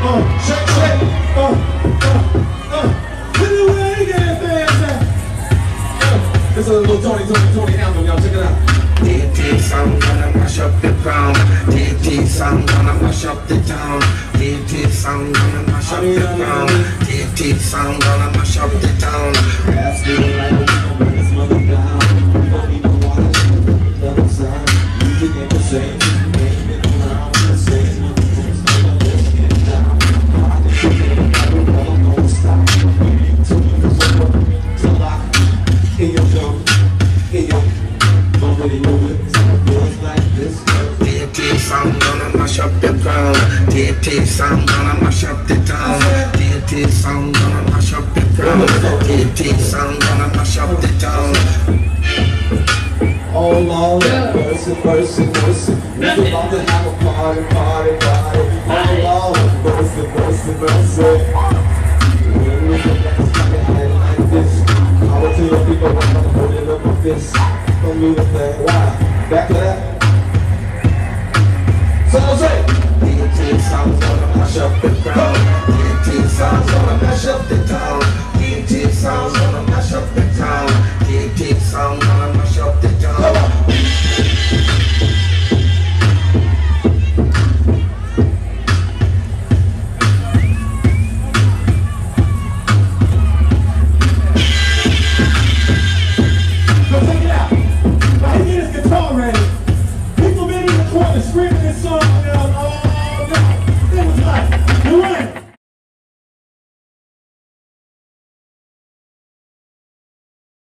Shake, shake. Put it where you get fast. This is a little Toni anthem, y'all. Check it out. DT sound gonna mash up the ground. DT sound gonna mash up the town. DT sound gonna mash up the ground. DT sound gonna mash up the town. That's the right way to bring this mother down. We don't even watch the other side. Music ain't the same. Ain't been around the same. Let's get down. I can feel it. I don't stop. So you can swim up to lock in your zone. In your don't really know it. It feels like this. DT sound gonna mash up the ground. DT sound gonna mash up the town. DT sound gonna mash up the ground. DT sound gonna mash up the town. All along, verse. We're about to have a party. All along, verse. When we get back to coming like this, I will tell you people what I'm holding up a fist. Don't mean a thing. Why? Back to that. So say, DT sound gonna mash up the ground. DT sound gonna mash up the town. DT sound gonna mash up the town. DT sound gonna